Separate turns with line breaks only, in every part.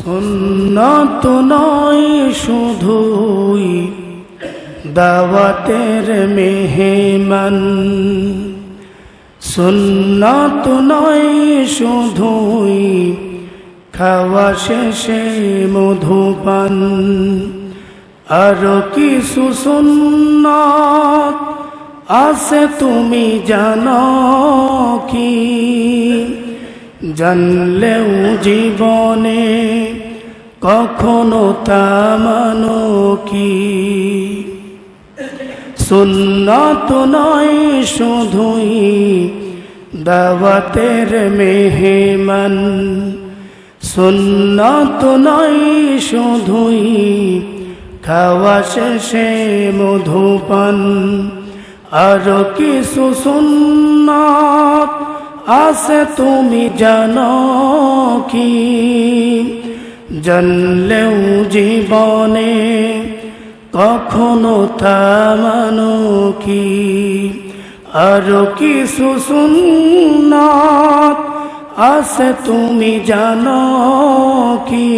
সুন্নাত নয় শুধুই দাওয়াতের মেহমান, সুন্নাত নয় শুধুই খাওয়া শেষে মধুপান, আরো কিছু সুন্নাত আছে তুমি জানো কি? জানলেও জীবনে কখনো তা মানো কি? সুন্নাত নয় শুধুই দাওয়াতের মেহমান, সুন্নাত নয় শুধুই খাওয়া শেষে মধুপান, আরো কিছু সুন্নাত আছে তুমি জানো কি? জানলেও জীবনে কখনো তা মানো কি? আরো কিছু সুন্নাত আছে তুমি জানো কি?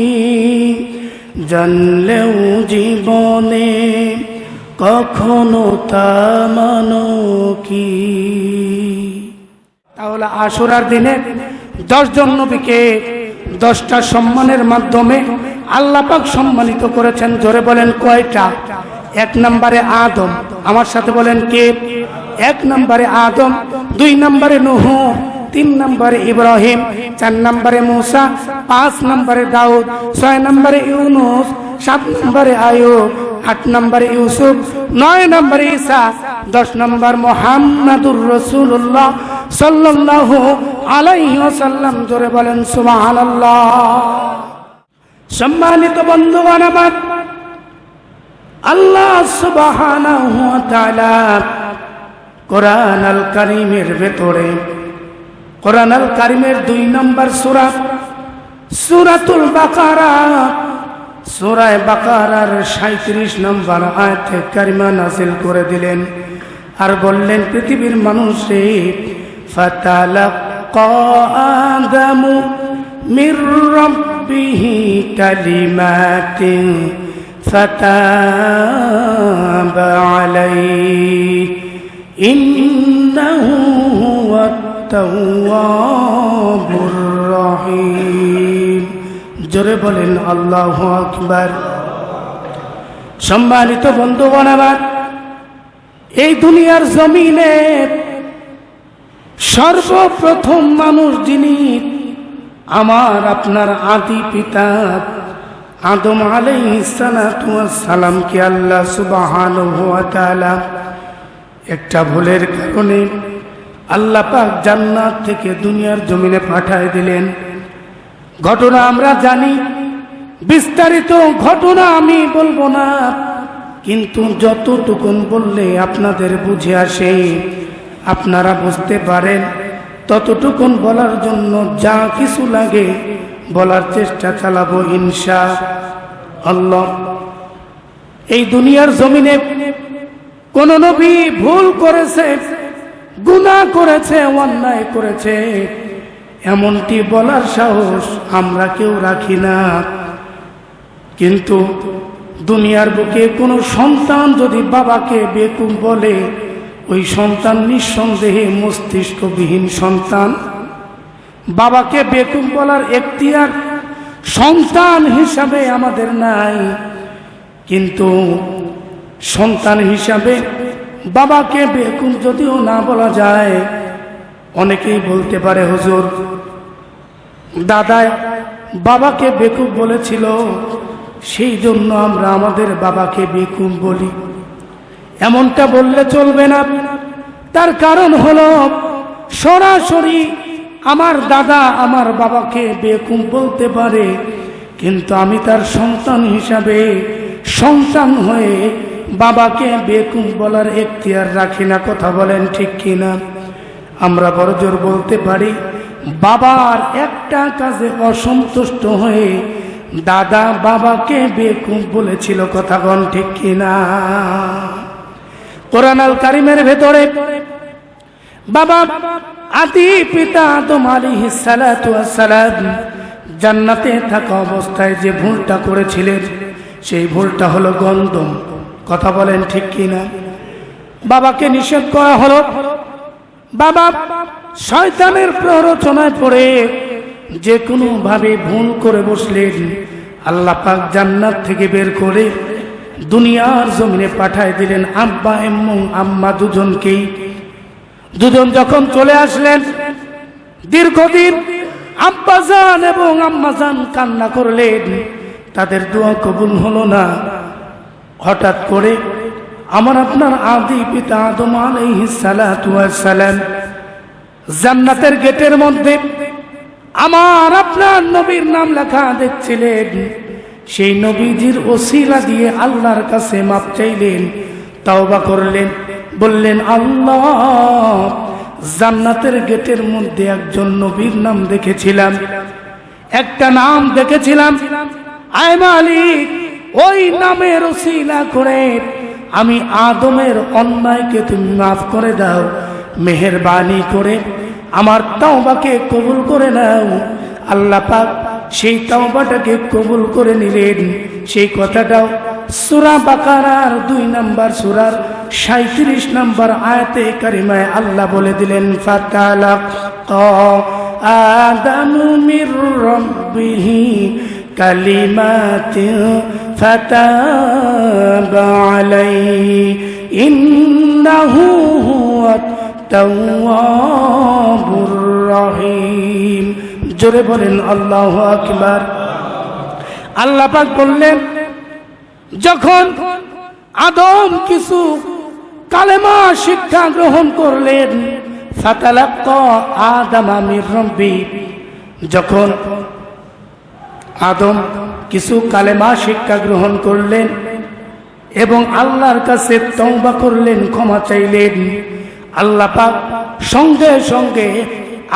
জানলেও জীবনে কখনো তা মানো কি? তাহলে আশুরার দিনে 10 জন নবীকে 10টা সম্মানের মাধ্যমে আল্লাহ পাক সম্মানিত করেছেন। জোরে বলেন কয়টা? 1 নম্বরে আদম, আমার সাথে বলেন কে? 1 নম্বরে আদম, 2 নম্বরে নূহ, 3 নম্বরে ইব্রাহিম, 4 নম্বরে মূসা, 5 নম্বরে দাউদ, 6 নম্বরে ইউনুস, 7 নম্বরে আয়ুব, 8 নম্বরে ইউসুফ, 9 নম্বরে ঈসা, 10 নম্বর মুহাম্মাদুর রাসূলুল্লাহ সাল্লাল্লাহু আলাইহি ওয়াসাল্লাম। জোরে বলেন সুবহানাল্লাহ। সম্মানিত বন্ধুগণ আমার, আল্লাহ সুবহানাহু ওয়া তাআলা কোরআন আল কারীমের ভেতরে, কোরআন আল কারীমের 2 নম্বর সূরা সূরাতুল বাকারা, সূরা বাকারার 37 নম্বর আয়াতে কারিমা নাযিল করে দিলেন আর বললেন, পৃথিবীর মানুষে ফাতালাক্কা আদামু মির রাব্বিহি কালিমাতিন ফাতাবা আলাইহি ইন্নাহু হুয়াত তাওয়াবুর রহিম। জোরে বলেন আল্লাহু আকবার। সম্মানিত বন্ধুগণ আমার, এই দুনিয়ার জমিনে সর্বপ্রথম মানুষ যিনি, আমার আপনার আদি পিতা আদম আলাইহিস সালাতু ওয়াস সালামকে আল্লাহ সুবহানাহু ওয়া তাআলা একটা ভুলের কারণে আল্লাহ পাক জান্নাত থেকে দুনিয়ার জমিনে পাঠায় দিলেন। ঘটনা আমরা জানি, বিস্তারিত ঘটনা আমি বলবো না, কিন্তু যতটুকুন বললে আপনাদের বুঝে আসে, আপনারা বুঝতে পারেন, ততটুকুন বলার জন্য যা কিছু লাগে বলার চেষ্টা চালাবো ইনশাআল্লাহ। এই দুনিয়ার জমিনে কোন নবী ভুল করেছে, গুনাহ করেছে, অন্যায় করেছে, এমনটি বলার সাহস আমরা কেউ রাখি না। কিন্তু দুনিয়ার বুকে কোনো সন্তান যদি বাবাকে বেকুব বলে, ওই সন্তান নিঃসন্দেহে মস্তিষ্কবিহীন সন্তান। বাবাকে বেকুব বলার এখতিয়ার সন্তান হিসাবে আমাদের নাই, কিন্তু সন্তান হিসাবে বাবাকে বেকুব যদিও না বলা যায়, অনেকেই বলতে পারে, হুজুর দাদায় বাবাকে বেকুব বলেছিল, সেই জন্য আমরা আমাদের বাবাকে বেকুব বলি। এমনটা বললে চলবে না। তার কারণ হলো, সরাসরি আমার দাদা আমার বাবাকে বেকুব বলতে পারে, কিন্তু আমি তার সন্তান হিসাবে, সন্তান হয়ে বাবাকে বেকুব বলার এখতিয়ার রাখি না। কথা বলেন ঠিক কিনা? আমরা বড় জোর বলতে পারি, বাবার একটা কাজে অসন্তুষ্ট হয়ে দাদা বাবাকে বেকুব বলেছিল। কথা বলেন ঠিক কিনা? কোরআন আল কারীমের ভেতরে বাবা আদি পিতা আদম আলাইহিস সালাতু ওয়াস সালাম জান্নাতে থাকা অবস্থায় যে ভুলটা করেছিলেন সেই ভুলটা হলো গন্ধম। কথা বলেন ঠিক কিনা? বাবাকে নিষেধ করা হলো। বাবা শয়তানের প্ররোচনায় পড়ে যে কোনো ভাবে ভুল করে বসলেন। আল্লাহ পাক জান্নাত থেকে বের করে দুনিয়ার জমিনে পাঠায় দিলেন আব্বা এবং আম্মা দুজনকেই। দুজন যখন চলে আসলেন, দীর্ঘদিন আব্বাজান এবং আম্মাজান কান্না করলেন, তাদের দোয়া কবুল হলো না। হঠাৎ করে আমার আপনার আদি পিতা আদম আলাইহিস সালাতু ওয়াস সালাম জান্নাতের গেটের মধ্যে আমার আপনার নবীর নাম লেখা দেখছিলেন। সেই নবীজির ওসিলা দিয়ে আল্লাহর কাছে মাপ চাইলেন, তাওবা করলেন, বললেন আল্লাহ, জান্নাতের গেটের মধ্যে একজন নবীর নাম দেখেছিলাম, একটা নাম দেখেছিলাম, আয় মালিক, ওই নামের ওসিলা করে আমি আদমের অন্যায়কে তুমি মাফ করে দাও, মেহেরবানি করে আমার তাওবাকে কবুল করে নাও। আল্লাহ পাক সেই তাওবাটাকে কবুল করে নিলেন। সেই কথাটাও সূরা বাকারার 2 নম্বর সূরার 37 নম্বর আয়াতে কারিমায় আল্লাহ বলে দিলেন, ফাতালাক্কা আদামু মির রাব্বিহি কালিমাতিন ফাতাবা আলাইহি ইন্নাহু হুয়াত তাওয়াবুর রহিম। জোরে বলেন আল্লাহু আকবার। আল্লাহ পাক বললেন, যখন আদম কিছু কালেমা শিক্ষা গ্রহণ করলেন, ফাতালাক্কা আদাম মির রাব্বি, যখন আদম কিছু কালেমা শিক্ষা গ্রহণ করলেন এবং আল্লাহর কাছে তওবা করলেন, ক্ষমা চাইলেন, আল্লাহ পাক সঙ্গে সঙ্গে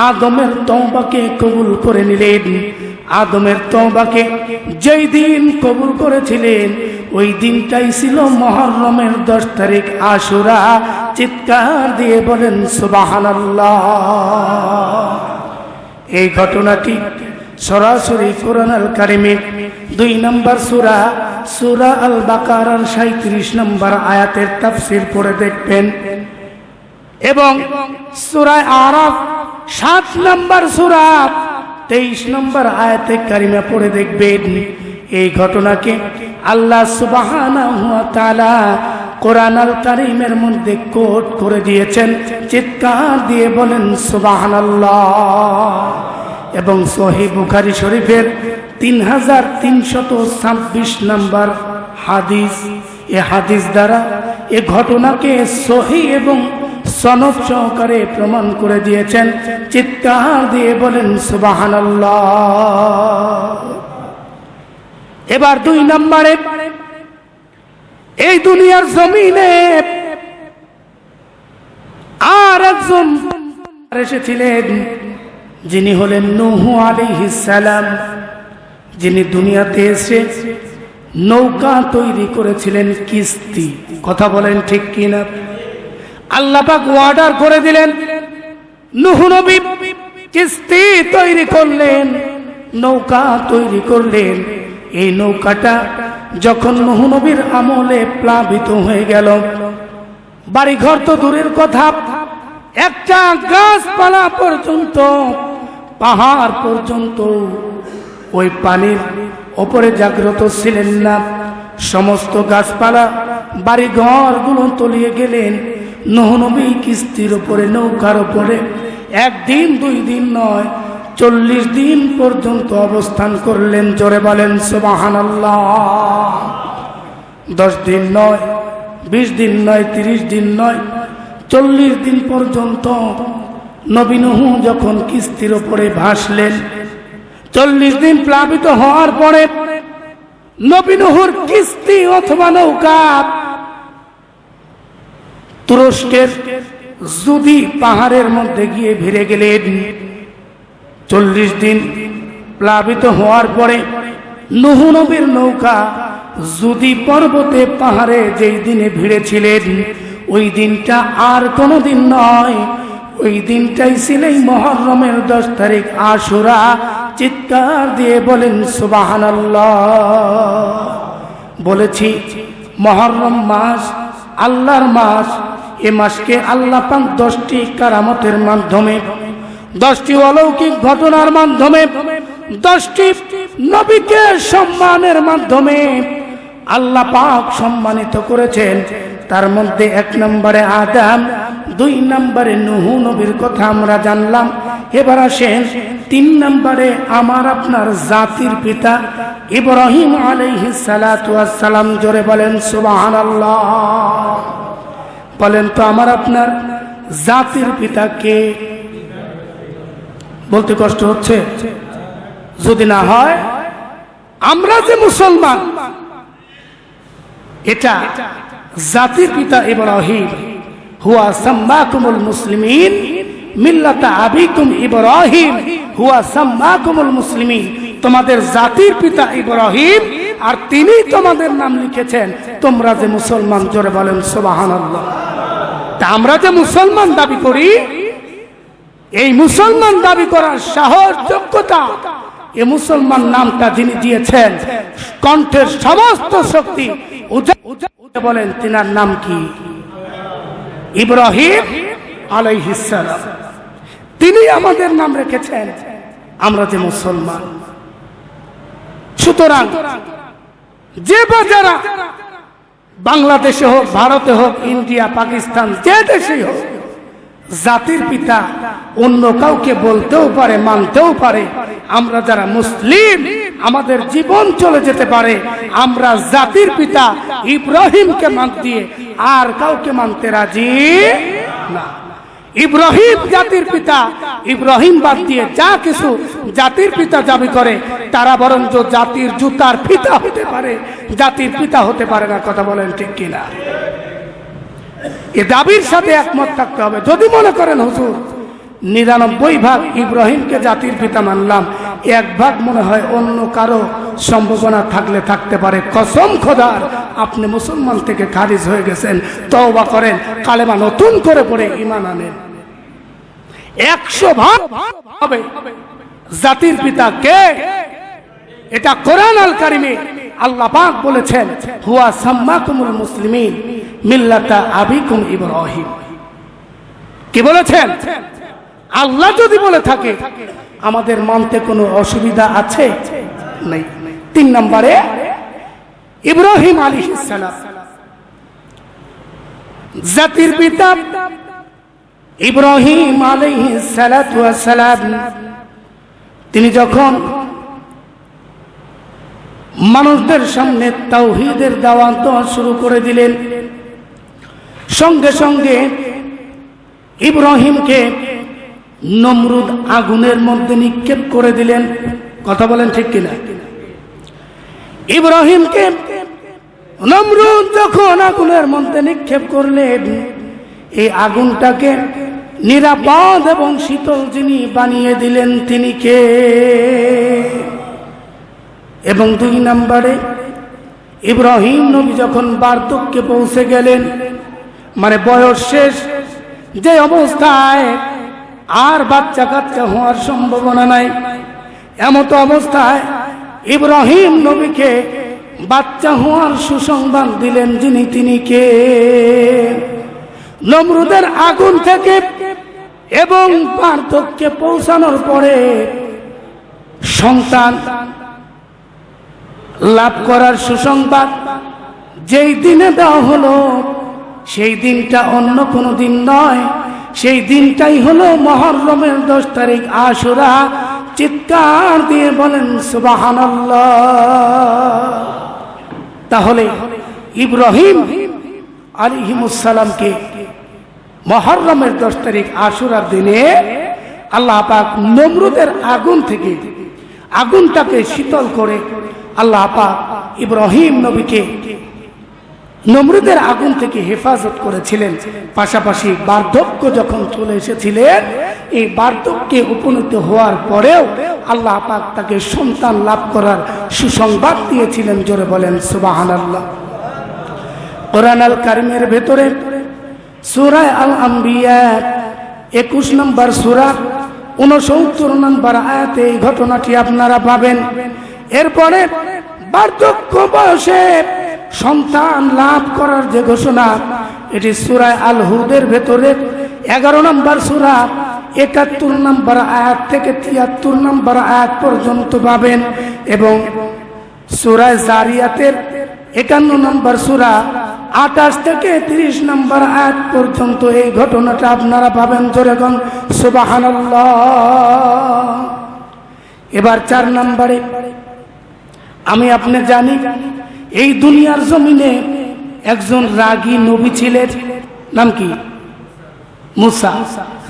আদমের তওবাকে কবুল করে নিলেন। আদমের তওবাকে যেই দিন কবুল করেছিলেন ওই দিনটাই ছিল মুহররমের 10 তারিখ আশুরা। চিৎকার দিয়ে বলেন সুবহানাল্লাহ। এই ঘটনাটি সরাসরি কোরআন আল কারিমে 2 নম্বর সূরা সূরা আল বাকারার 37 নম্বর আয়াতের তাফসীর পড়ে দেখবেন এবং সূরা আরাফ 7 নম্বর সূরা 23 নম্বর আয়াতে কারিমা পড়ে দেখবেন। এই ঘটনাকে আল্লাহ সুবহানাহু ওয়া তাআলা কোরআন আল কারিমের মধ্যে কোট করে দিয়েছেন। চিৎকার দিয়ে বলেন সুবহানাল্লাহ। এবং সহিহ বুখারী শরীফের 3326 নম্বর হাদিস, এই হাদিস দ্বারা এই ঘটনাকে সহিহ এবং সনদ সহকারে প্রমাণ করে দিয়েছেন। চিৎকার দিয়ে বলেন সুবহানাল্লাহ। এবার 2 নম্বরে, এই দুনিয়ার জমিনে আর একজন এসেছিলেন যিনি হলেন নূহ আলাইহিস সালাম, যিনি দুনিয়াতে এসে নৌকা তৈরি করেছিলেন, কিস্তি। কথা বলেন ঠিক কিনা? আল্লাহ পাক অর্ডার করে দিলেন, নূহ নবী কিস্তি তৈরি করলেন, নৌকা তৈরি করলেন। এই নৌকাটা যখন নূহ নবীর আমলে প্লাবিত হয়ে গেল, বাড়িঘর তো দূরের কথা, একটা গাছপালা পর্যন্ত, পাহাড় পর্যন্ত ওই পানির ওপরে জাগ্রত ছিলেন না। সমস্ত গাছপালা বাড়িঘর গুলো তলিয়ে গেলেন। নূহ নবী কিস্তির উপরে, নৌকার উপরে 1 দিন 2 দিন নয়, 40 দিন পর্যন্ত অবস্থান করলেন। জোরে বলেন সুবহানাল্লাহ। 10 দিন নয়, 20 দিন নয়, 30 দিন নয়, 40 দিন পর্যন্ত নবী নূহ যখন কিস্তির উপরে ভাসলেন, 40 দিন প্লাবিত হওয়ার পরে নবী নূহর কিস্তি অথবা নৌকা তুরস্কের জুদি পাহাড়ের মধ্যে গিয়ে ভিড়ে গেলেন। 40 দিন প্লাবিত হওয়ার পরে নূহ নবীর নৌকা জুদি পর্বতে পাহাড়ে যেই দিনে ভিড়েছিলেন ওই দিনটা আর কোনো দিন নয়, ওই দিনটাই ছিল মুহররমের 10 তারিখ আশুরা। চিৎকার দিয়ে বলেন সুবহানাল্লাহ। বলেছি মুহররম মাস আল্লাহর মাস। এ মাসকে আল্লাহ পাক 10টি কারামতের মাধ্যমে, 10টি অলৌকিক ঘটনার মাধ্যমে, 10টি নবীকে সম্মানের মাধ্যমে আল্লাহ পাক সম্মানিত করেছেন। তার মধ্যে 1 নম্বরে আদম, 2 নম্বরে নূহ নবীর কথা আমরা জানলাম। এবার আসেন 3 নম্বরে আমার আপনার জাতির পিতা ইব্রাহিম আলাইহিস সালাতু ওয়াস সালাম। জোরে বলেন সুবহানাল্লাহ। বলেন তো আমার আপনার জাতির পিতা কে? বলতে কষ্ট হচ্ছে? যদি না হয় আমরা যে মুসলমান, এটা জাতির পিতা ইব্রাহিম। হুয়া সাম্মাকুমুল মুসলিমিন মিল্লাতা আবিকুম ইব্রাহিম হুয়া সাম্মাকুমুল মুসলিমিন। তোমাদের জাতির পিতা ইব্রাহিম, আর তিনি তোমাদের নাম লিখেছেন তোমরা যে মুসলমান। জোরে বলেন সুবহানাল্লাহ। তা আমরা যে মুসলমান দাবি করি, এই মুসলমান দাবি করার সাহস, যোগ্যতা, এই মুসলমান নামটা যিনি দিয়েছেন, কণ্ঠের সমস্ত শক্তি বলেন তিনার নাম কি? ইব্রাহিম আলাইহিস সালাম। তিনি আমাদের নাম রেখেছেন, আমরা যে মুসলমান। সুতরাং যে বাজারা বাংলাদেশে হোক, ভারতে হোক, ইন্ডিয়া, পাকিস্তান, যে দেশেই হোক, জাতির পিতা অন্য কাউকে বলতেও পারে, মানতেও পারে। আমরা যারা মুসলিম, আমাদের জীবন চলে যেতে পারে, আমরা জাতির পিতা ইব্রাহিমকে মান দিয়ে আর কাউকে মানতে রাজি না। ইব্রাহিম জাতির পিতা, ইব্রাহিম বাদ দিয়ে যা কিছু জাতির পিতা দাবি করে, তারা বরঞ্চ জাতির জুতার পিতা হতে পারে, জাতির পিতা হতে পারে না। কথা বলেন ঠিক কিনা? এ দাবির সাথে একমত থাকতে হবে। যদি মনে করেন হুজুর 99% ইব্রাহিমকে জাতির পিতা মানলাম, 1% মনে হয় অন্য কারো সম্ভাবনা থাকলে থাকতে পারে, কসম খোদার আপনি মুসলমান থেকে খারিজ হয়ে গেছেন। তওবা করেন, কালেমা নতুন করে পড়ে ঈমান আনেন। 100% হবে জাতির পিতা কে? এটা কোরআন আল কারিমে আল্লাহ পাক বলেছেন, হুয়া সাম্মাকুমুল মুসলিমিন মিল্লাতা আবিকুম ইব্রাহিম। কি বলেছেন? আল্লাহ যদি বলে থাকে আমাদের মানতে কোনো অসুবিধা আছে? নাই। 3 নম্বরে ইব্রাহিম আলাইহিস সালাম, জাতির পিতা ইব্রাহিম আলাইহিস সালাতু ওয়াস সালাম। তিনি যখন মানুষদের সামনে তাওহীদের দাওয়াত দেওয়া শুরু করে দিলেন, সঙ্গে সঙ্গে ইব্রাহিমকে নমরুদ আগুনের মধ্যে নিক্ষেপ করে দিলেন। কথা বলেন ঠিক কিনা? ইব্রাহিমকে নমরুদ যখন আগুনের মধ্যে নিক্ষেপ করলেন, এই আগুনটাকে নিরাপদ এবং শীতল যিনি বানিয়ে দিলেন তিনি কে? এবং 2 নম্বরে ইব্রাহিম নবী যখন বার্ধক্যে পৌঁছে গেলেন, মানে বয়স শেষ, যে অবস্থায় আর বাচ্চা কাচ্চা হওয়ার সম্ভাবনা নাই, এমতো অবস্থায় ইব্রাহিম নবীকে বাচ্চা হওয়ার সুসংবাদ দিলেন যিনি, তিনি কে? নমরুদের আগুন থেকে এবং বার্ধক্যে পৌঁছানোর পরে সন্তান লাভ করার সুসংবাদ যেই দিনে দেওয়া হলো, সেই দিনটা অন্য কোনো দিন নয়, সেই দিনটাই হলো মুহররমের 10 তারিখ আশুরা। চিৎকার দিয়ে বলেন সুবহানাল্লাহ। তাহলে ইব্রাহিম আলাইহিস সালামকে মুহররমের 10 তারিখ আশুরার দিনে আল্লাহ পাক নমরুদের আগুন থেকে আগুনটাকে শীতল করে আল্লাহ পাক ইব্রাহিম নবীকে নমরুদের আগুন থেকে হেফাজত করেছিলেন। পাশাপাশি বার্ধক্য যখন চলে এসেছিলেন, এই বার্ধক্যে উপনীত হওয়ার পরেও আল্লাহ পাক তাকে সন্তান লাভ করার সুসংবাদ দিয়েছিলেন। জোরে বলেন সুবহানাল্লাহ। কোরআন আল কারিমের ভেতরে সূরা আল আম্বিয়া 21 নম্বর সূরা 69 নম্বর আয়াতে এই ঘটনাটি আপনারা পাবেন। এরপরে বার্ধক্য বয়সে সন্তান লাভ করার যে ঘোষণা, এটি সূরা আল হুদের ভেতরে 11 নম্বর সূরা 71 নম্বর আয়াত থেকে 73 নম্বর আয়াত পর্যন্ত পাবেন এবং সূরা জারিয়াতের 51 নম্বর সূরা 28 থেকে 30 নম্বর আয়াত পর্যন্ত এই ঘটনাটা আপনারা পাবেন। জোরে বলুন সুবহানাল্লাহ। এবার 4 নম্বরে, আমি আপনি জানি এই দুনিয়ার জমিনে একজন রাগী নবী ছিলেন, নাম কি? মুসা।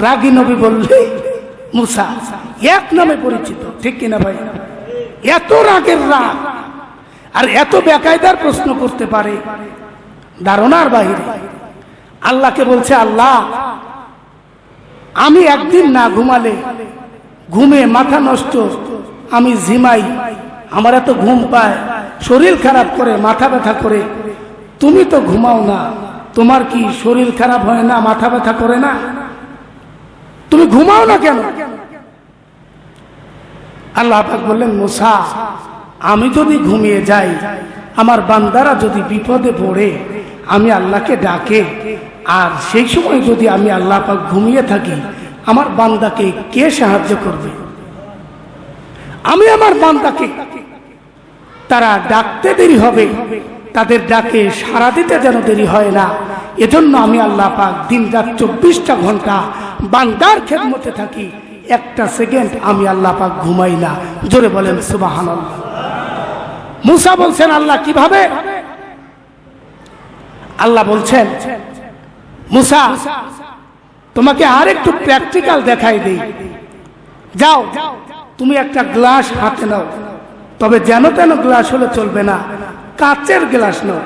রাগী নবী বললে মুসা এক নামে পরিচিত, ঠিক কিনা ভাই? এত রাগের রাগ আর এত বেকায়দার প্রশ্ন করতে পারে ধারণার বাইরে। আল্লাহকে বলছে, আল্লাহ আমি একদিন না ঘুমালে ঘুমে মাথা নষ্ট, আমি ঝিমাই, আমার এত ঘুম পায়, শরীর খারাপ করে, মাথা ব্যথা করে, তুমি তো ঘুমাও না, তোমার কি শরীর খারাপ হয় না, মাথা ব্যথা করে না? তুমি ঘুমাও না কেন? আল্লাহ পাক বললেন, মুসা আমি যদি ঘুমিয়ে যাই, আমার বান্দারা যদি বিপদে পড়ে আমি আল্লাহকে ডাকে, আর সেই সময় যদি আমি আল্লাহ পাক ঘুমিয়ে থাকি, আমার বান্দাকে কে সাহায্য করবে? আমি আমার বান্দাকে তারা ডাকতে দেরি হবে, তাদের ডাকে সাড়া দিতে যেন দেরি হয় না, এজন্য আমি আল্লাহ পাক দিন রাত 24টা ঘন্টা বান্দার খেদমতে থাকি, একটা সেকেন্ড আমি আল্লাহ পাক ঘুমাই না। জোরে বলেন সুবহানাল্লাহ। মুসা বলছেন, আল্লাহ কিভাবে? আল্লাহ বলছেন, মুসা তোমাকে আর একটু প্র্যাকটিক্যাল দেখাই দেই, যাও তুমি একটা গ্লাস হাতে নাও, তবে যেন তেন গ্লাস হলে চলবে না, কাচের গ্লাস নাও।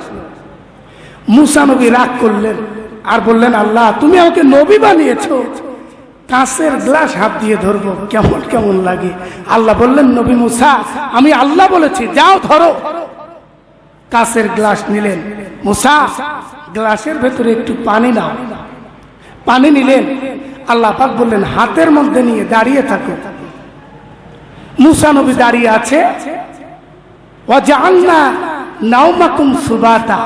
মুসা নবী রাগ করলেন আর বললেন, আল্লাহ তুমি আমাকে নবী বানিয়েছো, কাঁচের গ্লাস হাত দিয়ে ধরবো, কেমন কেমন লাগে। আল্লাহ বললেন, নবী মুসা আমি আল্লাহ বলেছি, যাও ধরো। কাঁচের গ্লাস নিলেন, মুসা গ্লাসের ভেতরে একটু পানি নাও, পানি নিলেন। আল্লাহ পাক বললেন, হাতের মধ্যে নিয়ে দাঁড়িয়ে থাকো। মুসা নবী দাঁড়িয়ে আছে। ওয়াজআলনা নাওমাকুম সুবাতা,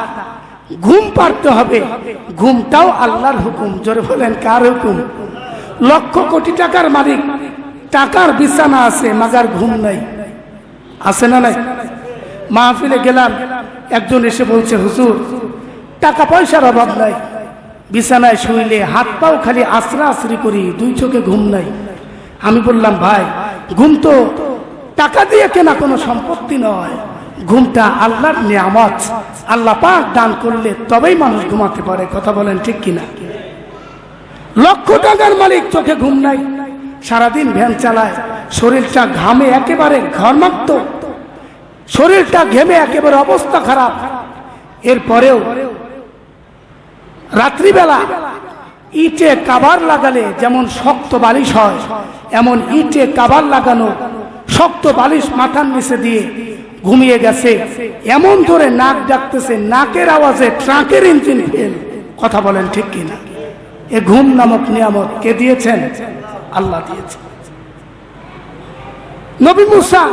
ঘুম পাড়তে হবে, ঘুমটাও আল্লাহর হুকুম। জোরে বলেন কার হুকুম? লক্ষ কোটি টাকার মালিক, টাকার বিছানা আছে মাগার ঘুম নাই, আছে না নাই? মাহফিলে গেলাম, একজন এসে বলছে, হুজুর টাকা পয়সার অভাব নাই, বিছানায় শুইলে হাত পাও খালি আশ্রা আশ্রি করি, দুই চোখে ঘুম নাই। আমি বললাম, ভাই ঘুম তো টাকা দিয়ে কেনা কোনো সম্পত্তি নয়, ঘুমটা আল্লাহর নিয়ামত, আল্লাহ পাক দান করলে তবেই মানুষ ঘুমাতে পারে। কথা বলেন ঠিক কিনা? লক্ষ টাকার মালিক চোখে ঘুম নাই, সারাদিন ভ্যান চালায়, শরীরটা ঘামে একেবারে ঘর্মাক্ত, শরীরটা ঘেমে একেবারে অবস্থা খারাপ। এরপরেও রাত্রিবেলা ইটে কাবার লাগালে যেমন শক্ত বালিশ হয়, এমন ইটে কাবার লাগানো শক্ত বালিশ মাথার নিচে দিয়ে ঘুমিয়ে গেছে। এমন ধরে নাক ডাকতেছে, নাকের আওয়াজে ট্রাকের ইঞ্জিন ফেল। কথা বলেন ঠিক কিনা? এ ঘুম নামক নিয়ামত কে দিয়েছেন? আল্লাহ দিয়েছেন। নবী মুসা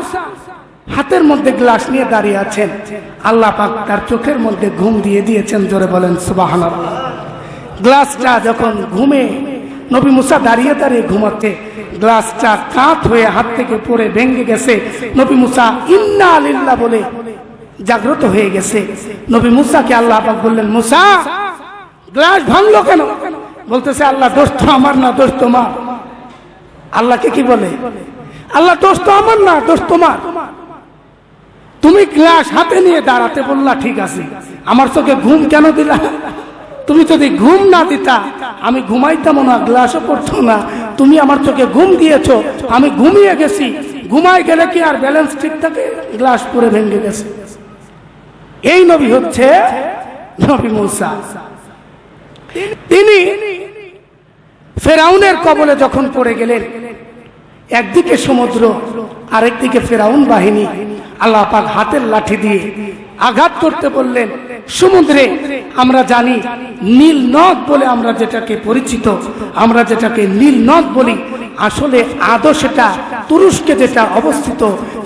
হাতের মধ্যে গ্লাস নিয়ে দাঁড়িয়ে আছেন, আল্লাহ পাক তার চোখের মধ্যে ঘুম দিয়ে দিয়েছেন। জোরে বলেন সুবহানাল্লাহ। গ্লাসটা যখন ঘুমে নবী মুসা দাঁড়িয়ে দাঁড়িয়ে ঘুমাচ্ছে, গ্লাসটা কাত হয়ে হাত থেকে পড়ে ভেঙে গেছে। নবী মুসা ইন্না লিল্লাহ বলে জাগ্রত হয়ে গেছে। নবী মুসাকে আল্লাহ পাক বললেন, মুসা গ্লাস ভাঙলো কেন? বলতেছে, আল্লাহ দোষ তো আমার না, দোষ তোমার। আল্লাহকে কি বলে? আল্লাহ দোষ তো আমার না, দোষ তোমার। তুমি গ্লাস হাতে নিয়ে দাঁড়াতে বললা, ঠিক আছে, আমার চোখে ঘুম কেন দিলা? তুমি যদি ঘুম না দিতা আমি ঘুমাইতাম না, গ্লাসও পড়তো না। তুমি আমার চোখে ঘুম দিয়েছো, আমি ঘুমিয়ে গেছি। ঘুমাই গেলে কি আর ব্যালেন্স ঠিক থাকে? গ্লাস পরে ভেঙে গেছে। এই নবী হচ্ছে নবী মুসা। তিনি ফেরাউনের কবলে যখন পড়ে গেলেন, একদিকে সমুদ্র, আরেকদিকে ফেরাউন বাহিনী, আল্লাহ পাক হাতের লাঠি দিয়ে আঘাত করতে বললেন। সমুদ্রে আমরা জানি নীল নদ বলে আমরা যেটাকে পরিচিত, আমরা যেটাকে নীল নদ বলি, আসলে আদৌ সেটা তুরস্কে যেটা অবস্থিত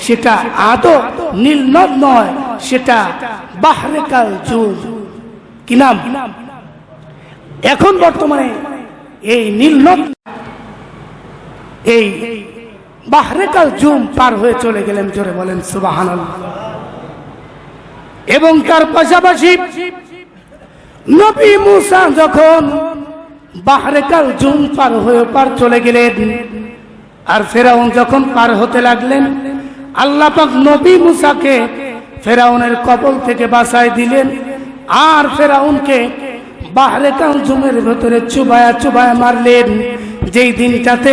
সেটা আদৌ নীল নদ নয়, সেটা বাহরে কালজুম। কি নাম? এখন বর্তমানে এই নীল নদ, এই বাহরে কালজুম পার হয়ে চলে গেলেন, জোরে বলেন সুবহানাল্লাহ। এবং তার পাশাপাশি নবী মুসা যখন বাহরে কালজুম পার হয়ে পার চলে গেলেন, আর ফেরাউন যখন পার হতে লাগলেন, আল্লাহ পাক নবী মুসাকে ফেরাউনের কবল থেকে বাঁচায় দিলেন, আর ফেরাউনকে বাহরে কালজুমের ভেতরে চুবায়া চুবায়া মারলেন। যেই দিনটাতে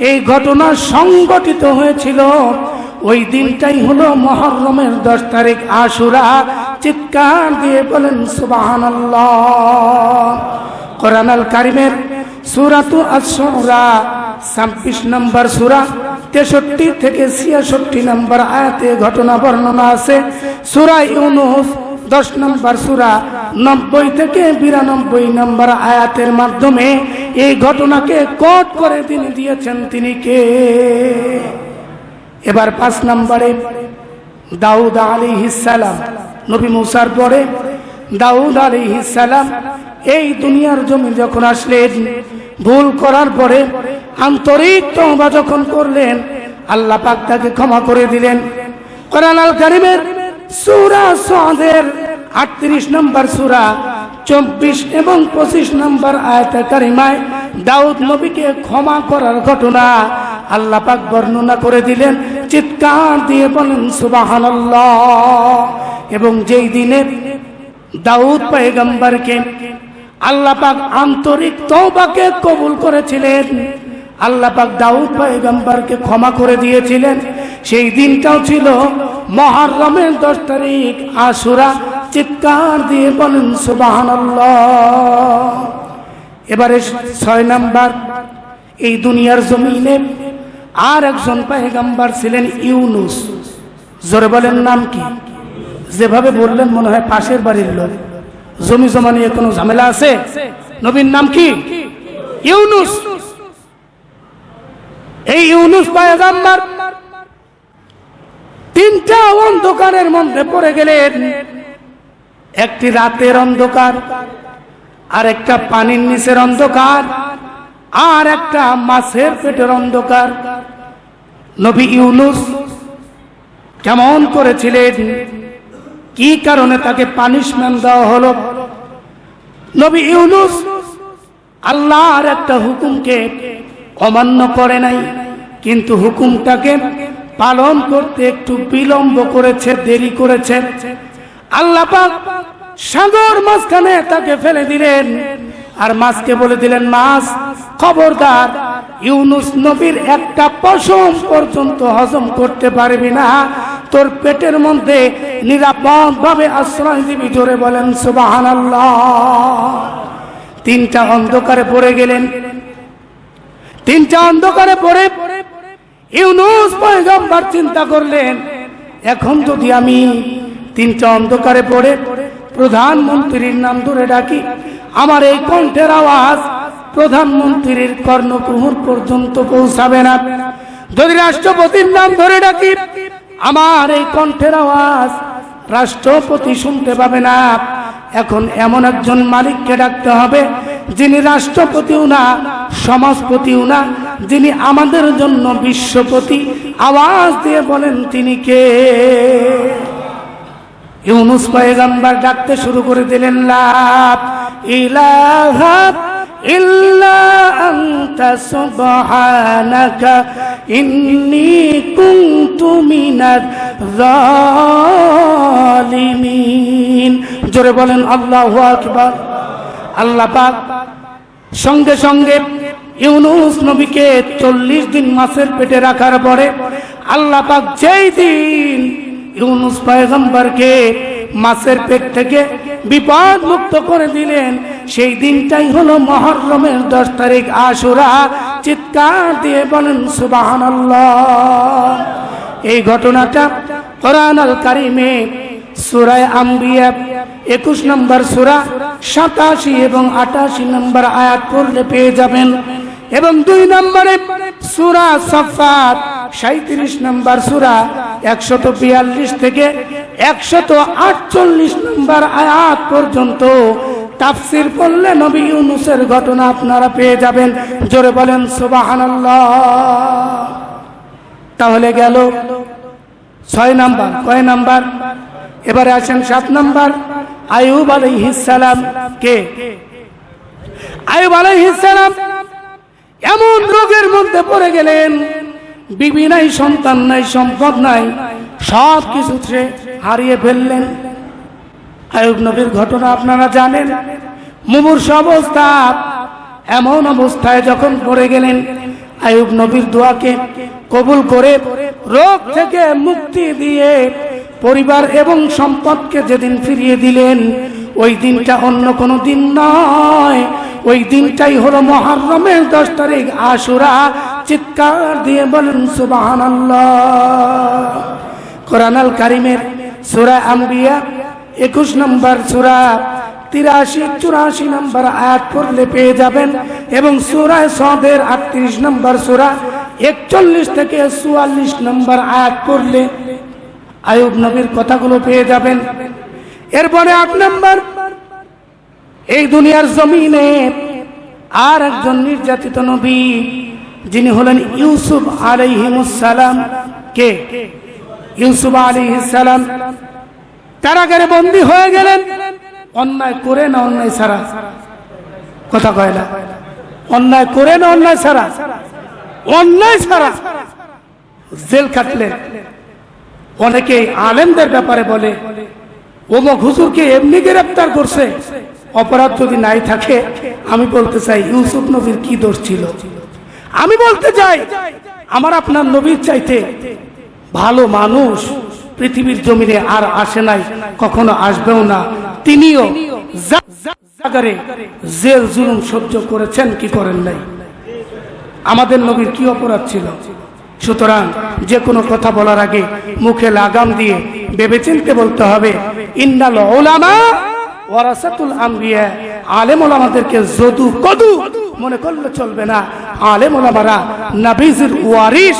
এই ঘটনা সংঘটিত হয়েছিল ওই দিনটাই হলো মুহররমের 10 তারিখ আশুরা। চিৎকার দিয়ে বলেন সুবহানাল্লাহ। কোরআন আল কারীমের সূরাতু আশ-শুরা 26 নম্বর সূরা 63 থেকে 66 নম্বর আয়াতে ঘটনা বর্ণনা আছে। সূরা ইউনূস 10 নম্বর সূরা 90 থেকে 92 নম্বর আয়াতের মাধ্যমে এই ঘটনাকে কোট করে তিনি দিয়েছেন। তিনি কে? এবার 5 নম্বরে দাউদ আলাইহিস সালাম, নবী মুসার পরে দাউদ আলাইহিস সালাম এই দুনিয়ার জমি যখন আসলেন, ভুল করার পরে আন্তরিক তওবা যখন করলেন, আল্লাহ পাক তাকে ক্ষমা করে দিলেন। কোরআন আল কারীমের সূরা সাদের 38 নম্বর সূরা 24 এবং 25 নম্বর আয়াতে কারিমায় দাউদ নবীকে ক্ষমা করার ঘটনা আল্লাহ পাক বর্ণনা করে দিলেন। চিৎকার দিয়ে বলেন সুবহানাল্লাহ। এবং যেই দিনে দাউদ পয়গম্বরকে আল্লাহ পাক আন্তরিক তওবাকে কবুল করেছিলেন, আল্লাহ পাক দাউদ পয়গম্বরকে ক্ষমা করে দিয়েছিলেন, সেই দিনটাও ছিল মুহররমের 10 তারিখ আশুরা। চিৎকার দিয়ে বলেন সুবহানাল্লাহ। এবারে 6 নাম্বার, এই দুনিয়ার জমিনে আর একজন পয়গম্বর ছিলেন ইউনূস। জোরে বলেন নাম কি? যেভাবে বললেন মনে হয় পাশের বাড়ির লোক। জমি জমা নিয়ে কোনো ঝামেলা আছে? নবীর নাম কি? ইউনূস। এই ইউনূস পয়গম্বর 3টা অন্ধকারের মধ্যে পড়ে গেলেন। একটি রাতের অন্ধকার, আর একটা পানির নিচের অন্ধকার, আর একটা মাছের পেটের অন্ধকার। নবী ইউনূস কেমন করেছিলেন? কি কারণে তাকে পানিশমেন্ট দেওয়া হলো? নবী ইউনূস আল্লাহর একটা হুকুমকে অমান্য করে নাই, কিন্তু হুকুমটাকে পালন করতে একটু বিলম্ব করেছে, দেরি করেছে। আল্লাহ পাক সাগর মাঝখানে তাকে ফেলে দিলেন, আর মাছকে বলে দিলেন, মাছ খবরদার ইউনূস নবীর একটা পশম পর্যন্ত হজম করতে পারবি না, তোর পেটের মধ্যে নিরাপদ ভাবে আশ্রয় দিবি। জোরে বলেন সুবহানাল্লাহ। 3টা অন্ধকারে পড়ে গেলেন। 3টা অন্ধকারে পড়ে ইউনূস পয়গম্বর চিন্তা করলেন, এখন যদি আমি 3টা অন্ধকারে পড়ে প্রধানমন্ত্রীর নাম ধরে ডাকি, আমার এই কণ্ঠের আওয়াজ প্রধানমন্ত্রীর কর্ণকুহর পর্যন্ত পৌঁছাবে না। যদি রাষ্ট্রপতির নাম ধরে ডাকি, আমার এই কণ্ঠের আওয়াজ রাষ্ট্রপতি শুনতে পাবে না। এখন এমন একজন মালিককে ডাকতে হবে যিনি রাষ্ট্রপতিও না, সমাজপতিও না, যিনি আমাদের জন্য বিশ্বপতি। আওয়াজ দিয়ে বলেন তিনি কে? ইউনূস পয়গম্বর ডাকতে শুরু করে দিলেন, লা ইলাহা ইল্লা আনতা সুবহানাকা ইন্নী কুনতু মিনাজ জালিমিন। জোরে বলেন আল্লাহু আকবার। আল্লাহ পাক সঙ্গে সঙ্গে ইউনূস নবীকে 40 দিন মাছের পেটে রাখার পরে আল্লাহ পাক যেই দিন ইউনূস পয়গম্বরকে মাছের পেট থেকে বিপদ মুক্ত করে দিলেন, সেই দিনটাই হলো মুহররমের 10 তারিখ আশুরা। চিৎকার দিয়ে বলেন সুবহানাল্লাহ। এই ঘটনাটা কোরআন আল কারীমে সূরা আম্বিয়া 21 নম্বর সূরা 87 এবং 88 নম্বর আয়াত পড়লে পেয়ে যাবেন। এবং 2 নম্বরে সূরা সাফফাত 37 নম্বর সূরা 142 থেকে 148 নম্বর আয়াত পর্যন্ত তাফসীর পড়লে নবী ইউনূসের ঘটনা আপনারা পেয়ে যাবেন। জোরে বলেন সুবহানাল্লাহ। তাহলে গেল 6 নাম্বার। কয় নাম্বার? এবারে আসেন 7 নাম্বার। আইয়ুব আলাইহিস সালাম কে? আইয়ুব আলাইহিস সালাম এমন রোগের মধ্যে পড়ে গেলেন, বিবি নাই, সন্তান নাই, সম্পদ নাই, সব কিছু সে হারিয়ে ফেললেন। আইয়ুব নবীর ঘটনা আপনারা জানেন। মুমূর্ষ অবস্থা, এমন অবস্থায় যখন পড়ে গেলেন, আইয়ুব নবীর দোয়াকে কবুল করে রোগ থেকে মুক্তি দিয়ে পরিবার এবং সম্পদকে যেদিন ফিরিয়ে দিলেন, ওই দিনটা অন্য কোনো দিন নয়, ওই দিনটাই হলো মুহররমের 10 তারিখ আশুরা। চিৎকার দিয়ে বলেন সুবহানাল্লাহ। কোরআন আল কারীমের সূরা আম্বিয়া 21 নম্বর সূরা 83-84 নম্বর আয়াত পড়লে পেয়ে যাবেন। এবং সূরা সাদের 38 নম্বর সূরা 41 থেকে 44 নম্বর আয়াত পড়লে আইয়ুব নবীর কথাগুলো পেয়ে যাবেন। এরপরে 8 নম্বর, এই দুনিয়ার জমিনে আর একজন নির্যাতিত নবী, যিনি হলেন ইউসুফ আলাইহিস সালাম। কে? ইউসুফ আলাইহিস সালাম কারাগারে বন্দী হয়ে গেলেন। অন্যায় করে না অন্যায় ছাড়া? কথা কয় না। অন্যায় করে না অন্যায় ছাড়া? অন্যায় ছাড়া জেল খাটলেন। অনেকে আলেমদের ব্যাপারে বলে, ওমক হুজুরকে এমনি গ্রেফতার করছে। অপরাধ যদি নাই থাকে, আমি বলতে চাই ইউসুফ নবীর কি দোষ ছিল? আমি বলতে চাই, আমার আপনার নবীর চাইতে ভালো মানুষ পৃথিবীর জমিনে আর আসে নাই, কখনো আসবেও না। তিনিও জাগারে জেল জুলুম সহ্য করেছেন, কি করেন নাই? আমাদের নবীর কি অপরাধ ছিল? সুতরাং যে কোনো কথা বলার আগে মুখে লাগাম দিয়ে ভেবেচিন্তে বলতে হবে। ইন্নাল উলামা ওয়ারাসাতুল আম্বিয়া, আলেম ওলামাদেরকে যদু কদু মনে করলে চলবে না। আলেম ওলামারা নবীজির ওয়ারিস,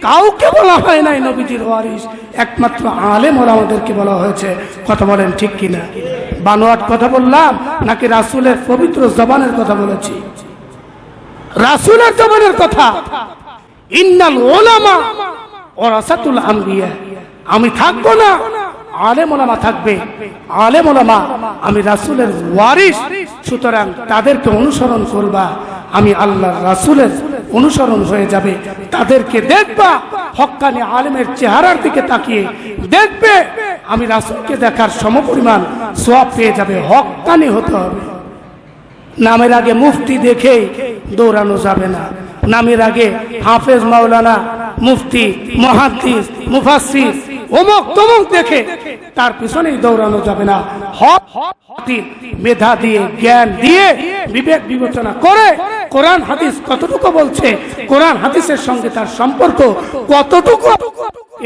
কাউকে বলা হয় নাই নবীজির ওয়ারিস, একমাত্র আলেম ওলামাদেরকে বলা হয়েছে। কথা বলেন ঠিক কিনা? বানোয়াট কথা বললাম নাকি রাসূলের পবিত্র জবানের কথা বলেছি? রাসূলের জবানের কথা। ইন্নাল উলামা ওয়ারাসাতুল আম্বিয়া, আমি থাকবো না, আলেম ওলামা থাকবে। আলেম ওলামা আমি রাসূলের ওয়ারিস, সুতরাং তাদেরকে অনুসরণ করবা। আমি আল্লাহর রাসূলের অনুসরণ হয়ে যাবে। তাদেরকে দেখবা, হক্কানি আলেমের চেহারার দিকে তাকিয়ে দেখবে, আমি রাসূলকে দেখার সমপরিমাণ সওয়াব পেয়ে যাবে। হক্কানি হতে হবে। নামের আগে মুফতি দেখে দৌড়ানো যাবে না। নামের আগে হাফেজ, মাওলানা, মুফতি, মুহাদ্দিস, মুফাসসির, অমুক তমুক দেখে তার পিছনেই দৌড়ানো যাবে না। হক মেধা দিয়ে, জ্ঞান দিয়ে, বিবেক বিবেচনা করে কোরআন হাদিস কতটুকু বলছে, কোরআন হাদিসের সঙ্গে তার সম্পর্ক কতটুকু,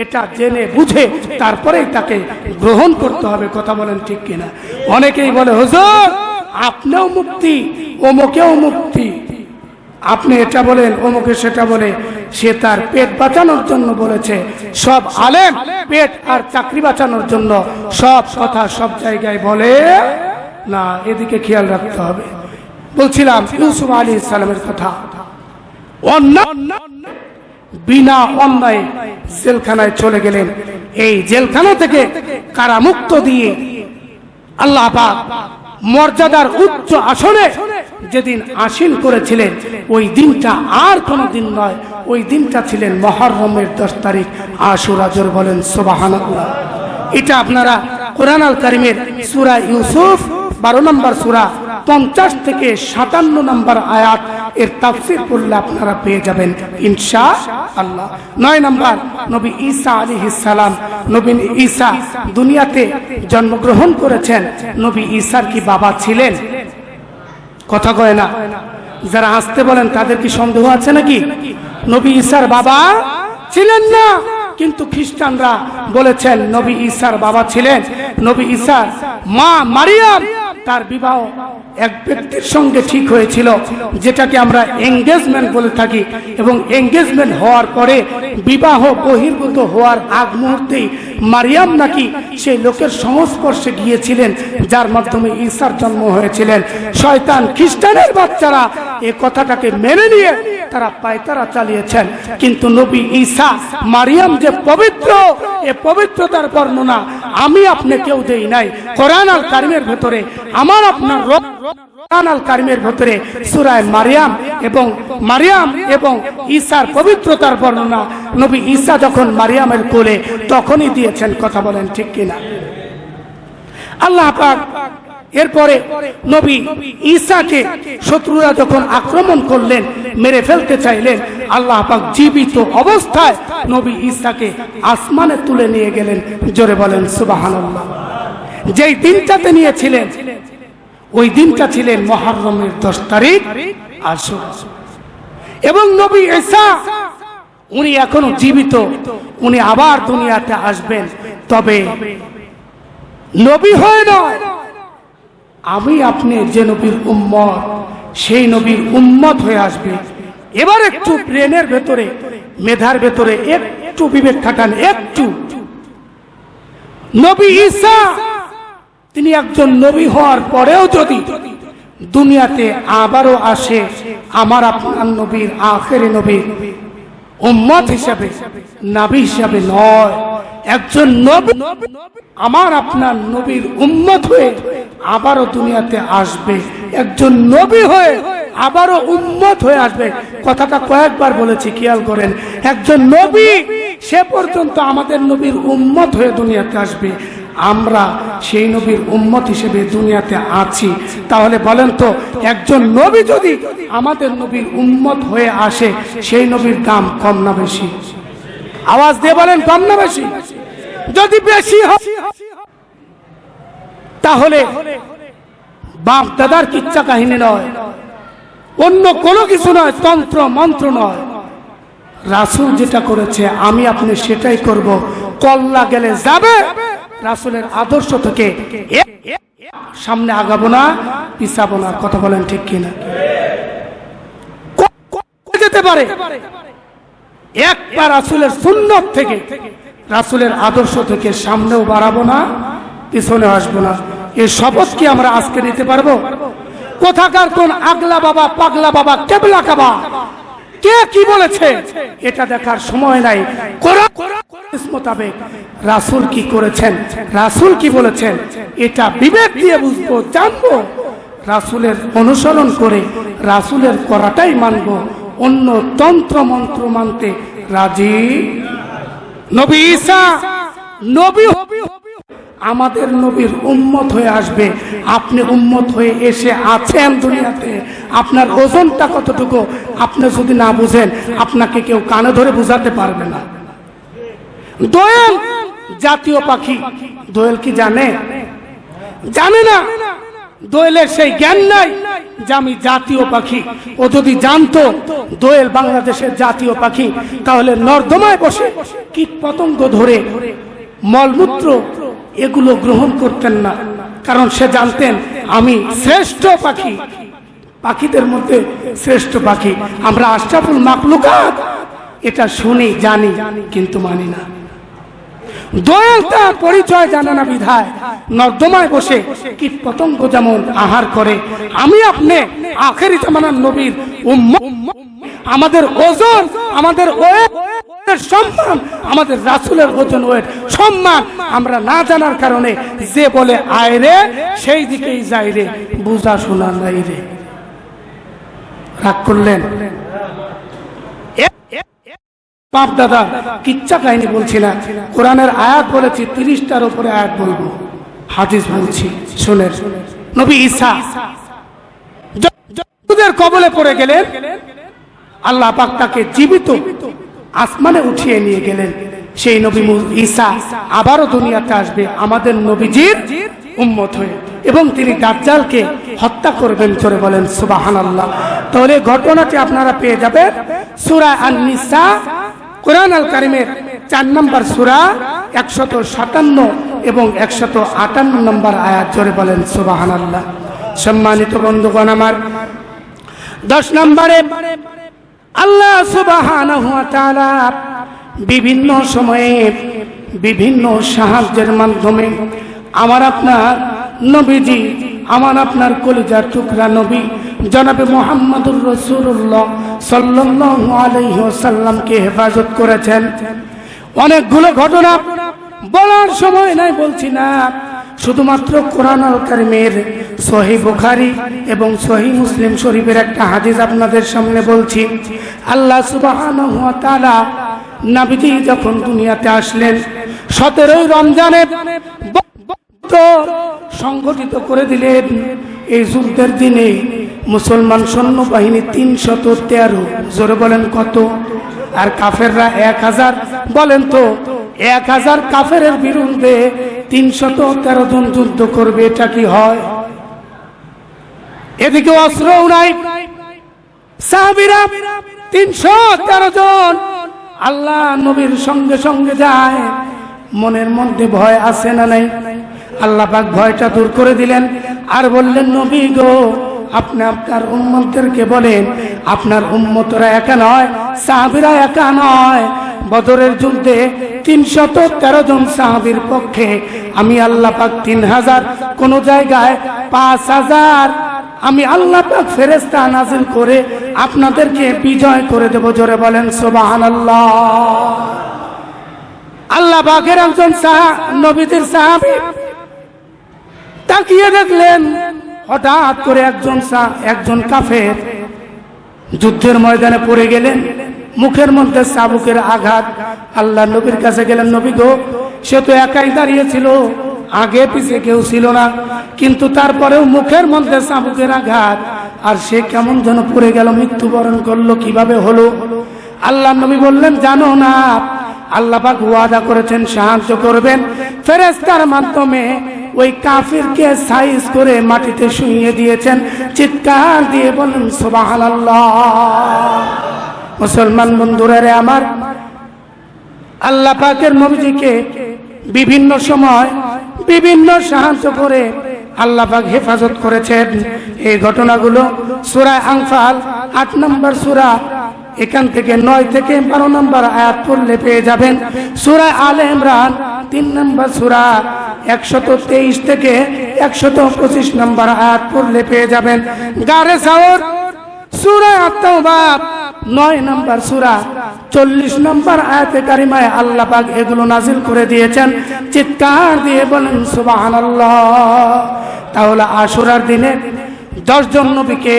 এটা জেনে বুঝে তারপরেই তাকে গ্রহণ করতে হবে। কথা বলেন ঠিক কিনা? অনেকেই বলে, হুজুর আপনিও মুক্তি, অমুকেও মুক্তি। আপনি এটা বলেন, অমুকে সেটা বলে। সে তার পেট বাঁচানোর জন্য বলেছে। সব আলেম পেট আর চাকরি বাঁচানোর জন্য সব কথা সব জায়গায় বলে না, এদিকে খেয়াল রাখতে হবে। বলছিলাম ইউসুফ আলাইহিস সালামের কথা। বিনা অন্যায় জেলখানায় চলে গেলেন। এই জেলখানা থেকে কারামুক্ত দিয়ে আল্লাহ পাক মর্যাদার উচ্চ আসনে যেদিন আসীন করেছিলেন, ওই দিনটা আর কোনো দিন নয়, ওই দিনটা ছিলেন মুহররমের 10 তারিখ আশুরা। জোর বলেন সুবহানাল্লাহ। এটা আপনারা কোরআন আল কারীমের সূরা ইউসুফ 12 নম্বর সূরা 50 থেকে 57 নম্বর আয়াত এর তাফসীর পড়লে আপনারা পেয়ে যাবেন ইনশাআল্লাহ। 9 নম্বর, নবী ঈসা আলাইহিস সালাম। নবী ঈসা দুনিয়াতে জন্মগ্রহণ করেছেন। নবী ঈসার কি বাবা ছিলেন? কথা কয় না। যারা আসতে বলেন তাদের কি সন্দেহ আছে নাকি? নবী ঈসার বাবা ছিলেন না, কিন্তু খ্রিস্টানরা বলেছেন নবী ঈসার বাবা ছিলেন। নবী ঈসা মা মারিয়াম তার বিবাহ এক ব্যক্তির সঙ্গে ঠিক হয়েছিল, যেটাকে আমরা এঙ্গেজমেন্ট বলে থাকি। এবং এঙ্গেজমেন্ট হওয়ার পরে বিবাহ বহির্ভূত হওয়ার আগ মুহূর্তেই মারিয়াম নাকি সেই লোকের সংস্পর্শে গিয়েছিলেন, যার মাধ্যমে ঈসার জন্ম হয়েছিলেন। শয়তান খ্রিস্টানের বাচ্চারা এই কথাটাকে মেনে নিয়ে তারা পায়তারা চালিয়েছেন। কিন্তু নবী ঈসা মারিয়াম যে পবিত্র, এ পবিত্রতার বর্ণনা আমি আপনি কেউ দেই নাই। কোরআন আল কারিমের ভেতরে আমার আপনার কোরআন আল কারিমের ভেতরে সূরা মারিয়াম এবং ঈসার পবিত্রতার বর্ণনা নবী ঈসা যখন মারিয়ামের কোলে তখনই দিয়েছেন। কথা বলেন ঠিক কিনা? আল্লাহ পাক এরপরে নবী ঈসাকে শত্রুরা যখন আক্রমণ করলেন, মেরে ফেলতে চাইলেন, আল্লাহ পাক জীবিত অবস্থায় নবী ঈসাকে আসমানে তুলে নিয়ে গেলেন। জোরে বলেন সুবহানাল্লাহ। যেই দিনটাতে নিয়েছিলেন ওই দিনটা ছিলেন মুহররমের 10 তারিখ আশুরা। এবং নবী ঈসা উনি এখনো জীবিত, উনি আবার দুনিয়াতে আসবেন, তবে নবী হয়ে নয়। আমি আপনি যে নবীর উম্মত, সেই নবীর উম্মত হয়ে আসবে। এবার একটু ব্রেনের ভেতরে, মেধার ভেতরে একটু বিবেক খাটান। একটু নবী ঈসা তিনি একজন নবী হওয়ার পরেও যদি দুনিয়াতে আবারও আসে, আমার আপনার নবীর আখেরি নবীর উম্মত হিসাবে, নবী হিসাবে নয়, একজন নবী আমার আপনার নবীর উম্মত হয়ে আবারও দুনিয়াতে আসবে। একজন নবী হয়ে আবারও উম্মত হয়ে আসবে। কথাটা কয়েকবার বলেছি, খেয়াল করেন। একজন নবী সে পর্যন্ত আমাদের নবীর উম্মত হয়ে দুনিয়াতে আসবে। আমরা সেই নবীর উম্মত হিসেবে দুনিয়াতে আছি। তাহলে বলেন তো, একজন নবী যদি আমাদের নবীর উম্মত হয়ে আসে, সেই নবীর দাম কম না বেশি? আওয়াজ দিয়ে বলেন, কম না বেশি? যদি বেশি হয় তাহলে বাপ দাদার কিচ্ছা কাহিনী নয়, অন্য কোনো কিছু নয়, তন্ত্র মন্ত্র নয়। রাসূল যেটা করেছে আমি আপনি সেটাই করব। কল্লা গেলে যাবে, রাসূলের আদর্শ থেকে সামনে আগাবো না, পিছাবো না। কথা বলেন ঠিক কিনা? যেতে পারে একবার রাসূলের সুন্নাত থেকে, রাসূলের আদর্শ থেকে সামনেও বাড়াবো না, পিছনে আসবো না। এই শপথ কি আমরা আজকে নিতে পারবো? কোথাকার কোন আগলা বাবা, পাগলা বাবা, কেবলা কাবা কে কি বলেছে এটা দেখার সময় নাই। কোরআন মোতাবেক রাসূল কি করেছেন, রাসূল কি বলেছেন, এটা বিবেক দিয়ে বুঝবো, জানবো। রাসূলের অনুসরণ করে রাসূলের করাটাই মানবো, অন্য তন্ত্র মন্ত্র মানতে রাজি। নবী ঈসা নবী আমাদের নবীর উম্মত হয়ে আসবে। আপনি উম্মত হয়ে এসে আছেন দুনিয়াতে, আপনার ওজনটা কতটুকু আপনি যদি না বুঝেন, আপনাকে কেউ কানে ধরে বুঝাতে পারবে না। দোয়েল জাতীয় পাখি, দোয়েল কি জানে? জানে না। দোয়েলের সেই জ্ঞান নাই যে আমি জাতীয় পাখি। ও যদি জানতো দোয়েল বাংলাদেশের জাতীয় পাখি, তাহলে নর্দমায় বসে কীট পতঙ্গ ধরে মলমূত্র এগুলো গ্রহণ করতেন না, কারণ সে জানতেন আমি শ্রেষ্ঠ পাখি, পাখিদের মধ্যে শ্রেষ্ঠ পাখি। আমরা আশরাফুল মাখলুকাত এটা শুনি, জানি, কিন্তু মানি না। দোয়েল তার পরিচয় জানে না বিধায় নর্দমায় বসে কীট পতঙ্গ যেমন আহার করে, আমি আপনি আখেরি জামানার নবীর উম্মত। আমাদের ওজন, আমাদের ওয়েট, সম্মান, আমাদের রাসূলের ওজন ওয়েট সম্মান আমরা না জানার কারণে যে বলে আয় রে সেই দিকেই যাই রে, বুঝা শোনা নাই রে। রাগ করলেন? বাপ দাদা কিচ্ছা কাহিনী বলছি না, কোরআনের আয়াত বলেছি, 30টার উপরে আয়াত বলবো, হাদিস বলছি, শুনেন। নবী ঈসা যুদের কবলে পড়ে গেলেন, আল্লাহ পাক তাকে জীবিত আসমানে উঠিয়ে নিয়ে গেলেন। সেই নবী ঈসা আবারও দুনিয়াতে আসবে আমাদের নবীজির উম্মত হয়ে, এবং তিনি দাজ্জালকে হত্যা করবেন। জোরে বলেন সুবহানাল্লাহ। তাহলে ঘটনাটি আপনারা পেয়ে যাবেন সূরা আন-নিসা, কোরআন আল কারিমের 4 নম্বর সূরা 157 এবং 158 নম্বর আয়াত। জোরে বলেন সুবহানাল্লাহ। সম্মানিত বন্ধুগণ আমার, 10 নম্বরে আল্লাহ সুবহানাহু ওয়া তাআলা বিভিন্ন সময়ে বিভিন্ন সাহায্যের মাধ্যমে আমার আপনার নবীজি, আমার আপনার কলিজার টুকরা নবী জনাবে মুহাম্মদুর রাসূলুল্লাহ সাল্লাল্লাহু আলাইহি ওয়াসাল্লামকে হেফাজত করেছেন। অনেকগুলো ঘটনা বলার সময় নাই, বলছি না, শুধুমাত্র কোরআন আল কারীমের সহিহ বুখারী এবং সহিহ মুসলিম শরীফের একটা হাদিস আপনাদের সামনে বলছি। আল্লাহ সুবহানাহু ওয়া তাআলা নবীজি যখন দুনিয়াতে আসলেন 17 রমজানে সংগঠিত করে দিলেন। এই যুদ্ধের দিনে মুসলমান সৈন্যবাহিনী 313। জোরে বলেন কত? আর কাফেররা 1000। বলেন তো 1000 কাফেরের বিরুদ্ধে 313 জন যুদ্ধ করবে, এটা কি হয়? এদিকে অস্ত্রও নাই, সাহাবীরা 313 জন আল্লাহ নবীর সঙ্গে সঙ্গে যায়। মনের মধ্যে ভয় আছে না নাই? আল্লাহ পাক ভয়টা দূর করে দিলেন আর বললেন, নবী গো, আপনি আপনার উম্মতদেরকে বলেন, আপনার উম্মতরা একা নয়, সাহাবীরা একা নয়। বদরের যুদ্ধে 313 জন সাহাবীর পক্ষে আমি আল্লাহ পাক 3000, কোন জায়গায় 5000 আমি আল্লাহ পাক ফেরেশতা নাজিল করে আপনাদেরকে বিজয় করে দেব। জোরে বলেন সুবহানাল্লাহ। আল্লাহ পাকের একজন নবীদের সাহাবী তাকিয়ে দেখলেন, হঠাৎ করে একজন কাফের যুদ্ধের ময়দানে পড়ে গেলেন, মুখের মধ্যে চাবুকের আঘাত। আল্লাহ নবীর কাছে গেলেন, নবী গো, সে তো একাই দাঁড়িয়েছিল, আগে পিছে কেউ ছিল না, কিন্তু তারপরেও মুখের মধ্যে চাবুকের আঘাত, আর সে কেমন যেন পড়ে গেল, মৃত্যুবরণ করলো, কিভাবে হলো? আল্লাহ নবী বললেন, জানো না, আল্লাহ পাক ওয়াদা করেছেন সাহায্য করবেন, ফেরেশতার মাধ্যমে ওই কাফিরকে সাইজ করে মাটিতে শুইয়ে দিয়েছেন। চিৎকার দিয়ে বলেন সুবহানাল্লাহ। মুসলমান বন্ধুরা রে আমার, আল্লাহ পাকের নবীজিকে বিভিন্ন সময় বিভিন্ন সাহায্য করে আল্লাহ পাক হেফাজত করেছেন। এই ঘটনাগুলো সূরা আনফাল 8 নম্বর সূরা, এখান থেকে 9 থেকে 12 নম্বর আয়াত পড়লে পেয়ে যাবেন। সূরা আলে ইমরান 3 নম্বর সূরা 123 থেকে 125 নম্বর আয়াত পড়লে পেয়ে যাবেন। গারে সাওর সূরা আত-তাওবা 9 নম্বর সূরা 40 নম্বর আয়াতে কারিমায় আল্লাহ পাক এগুলো নাজিল করে দিয়েছেন। চিৎকার দিয়ে বলেন সুবহানাল্লাহ। তাহলে আশুরার দিনে 10 জন নবীকে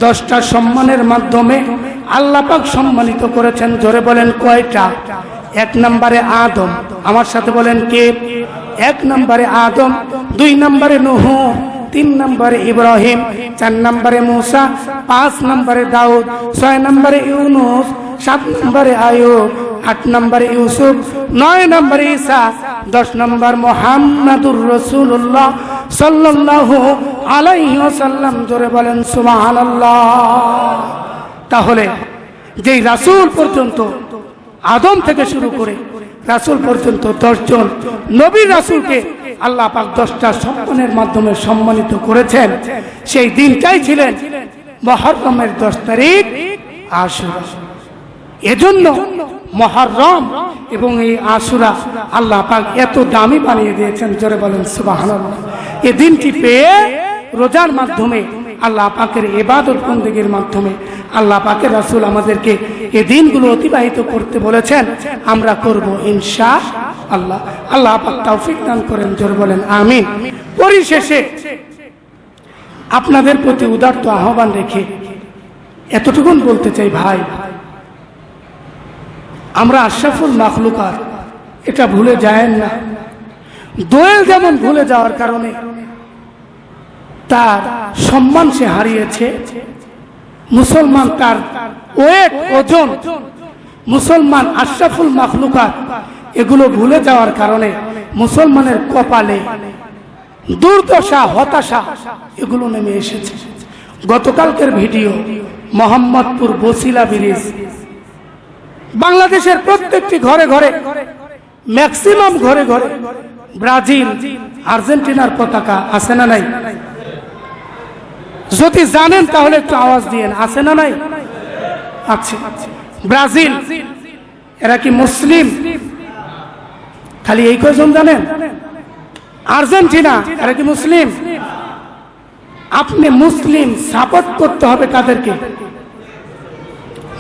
10টা সম্মানের মাধ্যমে আল্লাহ পাক সম্মানিত করেছেন। জোরে বলেন কয়টা? 1 নম্বরে আদম, আমার সাথে বলেন কে? 1 নম্বরে আদম, 2 নম্বরে নূহ, 3 নম্বরে ইব্রাহিম, 4 নম্বরে মূসা, 5 নম্বরে দাউদ, 6 নম্বরে ইউনুস, 7 নম্বরে আয়ুব, 8 নম্বরে ইউসুফ, 9 নম্বরে ঈসা, 10 নম্বর মুহাম্মাদুর রাসূলুল্লাহ সাল্লাল্লাহু আলাইহি ওয়াসাল্লাম। জোরে বলেন সুবহানাল্লাহ। তাহলে যেই রাসূল পর্যন্ত, আদম থেকে শুরু করে রাসূল পর্যন্ত 10 জন নবী রাসূলকে আল্লাহ পাক 10টা সম্মানের মাধ্যমে সম্মানিত করেছেন, সেই দিনটাই ছিলেন মুহররমের 10 তারিখ আশুরা। এজন্য মুহররম এবং এই আশুরা আল্লাহ পাক এত দামি বানিয়ে দিয়েছেন। জোরে বলেন সুবহানাল্লাহ। এই দিনটি পেয়ে রোজার মাধ্যমে, আল্লাহ পাকের ইবাদত বন্দেগীর মাধ্যমে আল্লাহ পাকের রাসূল আমাদেরকে এই দিনগুলো অতিবাহিত করতে বলেছেন, আমরা করব ইনশাআল্লাহ। আল্লাহ পাক তৌফিক দান করেন। জোরে বলেন আমিন। পরিশেষে আপনাদের প্রতি উদারত আহ্বান রেখে এতটুকুন বলতে চাই, ভাই, আমরা আশরাফুল মাখলুকাত, এটা ভুলে যায়েন না। দোয়েল যেমন ভুলে যাওয়ার কারণে তার সম্মান সে হারিয়েছে, মুসলমান তার ওয়েট, ওজন, মুসলমান আশরাফুল মাখলুকাত এগুলো ভুলে যাওয়ার কারণে মুসলমানের কপালে দুর্দশা, হতাশা এগুলো নেমে এসেছে। গতকালকের ভিডিও, মোহাম্মদপুর বসিলা ব্রিজ, বাংলাদেশের প্রত্যেকটি ঘরে ঘরে, ম্যাক্সিমাম ঘরে ঘরে ব্রাজিল, আর্জেন্টিনার পতাকা আছে না নাই? যদি জানেন তাহলে একটু আওয়াজ দিয়েন, আছে না নাই? আচ্ছা, ব্রাজিল এরা কি মুসলিম? খালি এই কয়জন জানেন? আর্জেন্টিনা এরা কি মুসলিম? আপনি মুসলিম সাপোর্ট করতে হবে কাদেরকে?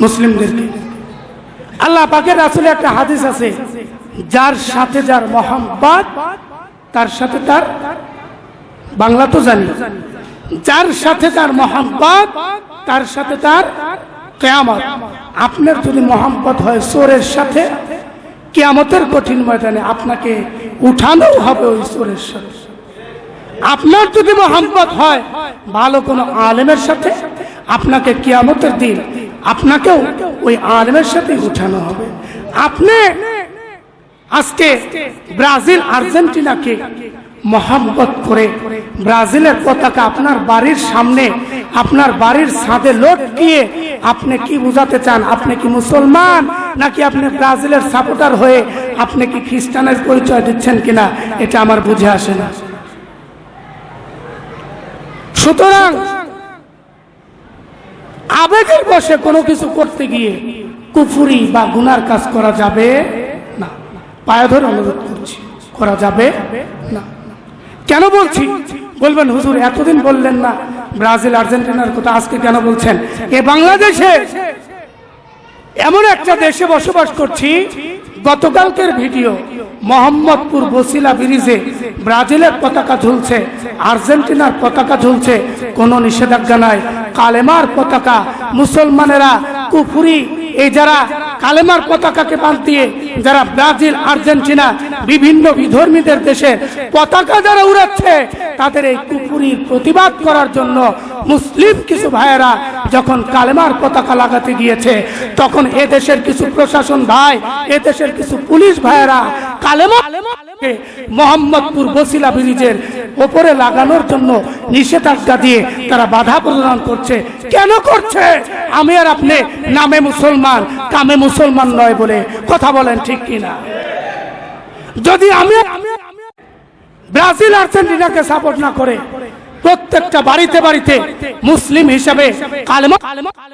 মুসলিমদেরকে। আল্লাহ পাকের রাসূলের একটা হাদিস আছে, যার সাথে যার মহব্বত তার সাথে তার, বাংলা তো জানি, যার সাথে তার মহব্বত তার সাথে তার কিয়ামত। আপনার যদি মহব্বত হয় চোরের সাথে, কিয়ামতের কঠিন ময়দানে আপনাকে উঠানো হবে ওই চোরের সাথে। আপনার যদি মহব্বত হয় ভালো কোনো আলেমের সাথে, আপনাকে কিয়ামতের দিন আপনাকেও ওই আলেমের সাথে উঠানো হবে। আপনি আজকে ব্রাজিল আর্জেন্টিনাকে মহব্বত করে ব্রাজিলের পতাকা আপনার বাড়ির সামনে, আপনার বাড়ির ছাদে লটকিয়ে আপনি কি বোঝাতে চান? আপনি কি মুসলমান নাকি আপনি ব্রাজিলের সাপোর্টার হয়ে আপনি কি খ্রিস্টানের পরিচয় দিচ্ছেন কিনা এটা আমার বুঝে আসে না। সুতরাং আবেগের বশে কোনো কিছু করতে গিয়ে কুফরি বা গুনার কাজ করা যাবে না। পায়ে ধরে অনুরোধ করছি, করা যাবে না। কেন বলছি? বলবেন হুজুর এতদিন বললেন না ব্রাজিল আর্জেন্টিনার কথা, আজকে কেন বলছেন? এ বাংলাদেশে এমন একটা দেশে বসবাস করছি, গতকালকের ভিডিও, মোহাম্মদপুর বসিলা ব্রিজে ব্রাজিলের পতাকা ঝুলছে, আর্জেন্টিনার পতাকা ঝুলছে, কোনো নিষেধাজ্ঞা নাই। কালেমার পতাকা মুসলমানেরা কুফরি, এই যারা কালেমার পতাকাকে বাদ দিয়ে যারা ব্রাজিল আর্জেন্টিনা বিভিন্ন বিধর্মীদের দেশে পতাকা যারা উড়াচ্ছে, তাদের এই কুফরির প্রতিবাদ করার জন্য মুসলিম কিছু ভাইয়েরা যখন কালেমার পতাকা লাগাতে গিয়েছে, তখন এ দেশের কিছু প্রশাসন ভাই, এ দেশের কিছু পুলিশ ভাইয়েরা কালেমা মোহাম্মদপুর বসিলা ব্রিজের ওপরে লাগানোর জন্য নিষেধাজ্ঞা দিয়ে তারা বাধা প্রদান করছে। কেন করছে? আমি আর আপনি নামে মুসলমান কামে মুসলমান নয় বলে কথা বলেন, ঠিক কিনা? যদি আমি ব্রাজিল আর্জেন্টিনাকে সাপোর্ট না করে প্রত্যেকটা বাড়িতে বাড়িতে মুসলিম হিসাবে কালেমা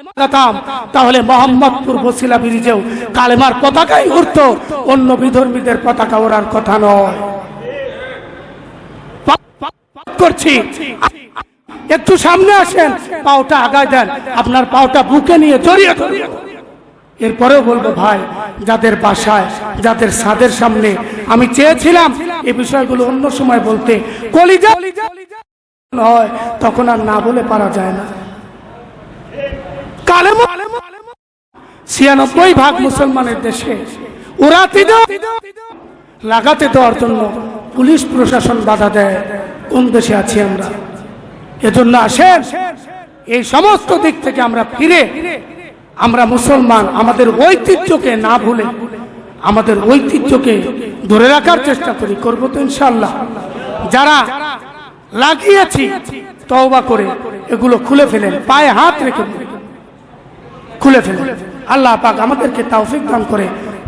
লাগাতাম, তাহলে মোহাম্মদপুর বসিলা ব্রিজেও কালেমার পতাকাই উড়তো, অন্য বিধর্মীদের পতাকা ওড়ার কথা নয়। করছি একটু সামনে আসেন, পাওটা আগায় দেন, আপনার পাওটা বুকে নিয়ে জড়িয়ে ধরে। এরপরেও বলবো ভাই, যাদের বাসায়, যাদের ছাদের সামনে, আমি চেয়েছিলাম এই বিষয়গুলো অন্য সময় বলতে, কলিজা হয় তখন আর না বলে পারা যায় না। কালেমা ৯৬% মুসলমানের দেশে উড়াতে লাগাতে দেওয়ার জন্য পুলিশ প্রশাসন বাধা দেয়। কোন দেশে আছি আমরা? এজন্য আসেন এই সমস্ত দিক থেকে আমরা ফিরে, আমরা মুসলমান আমাদের ঐতিহ্যকে না ভুলে আমাদের ঐতিহ্যকে ধরে রাখার চেষ্টা করি। করবো তো ইনশাআল্লাহ। যারা লাগিয়েছি তওবা করে এগুলো খুলে ফেলেন, পায়ে হাত রেখে খুলে ফেলেন। আল্লাহ পাক আমাদেরকে তৌফিক দান করে,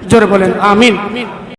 জোরে বলেন আমিন।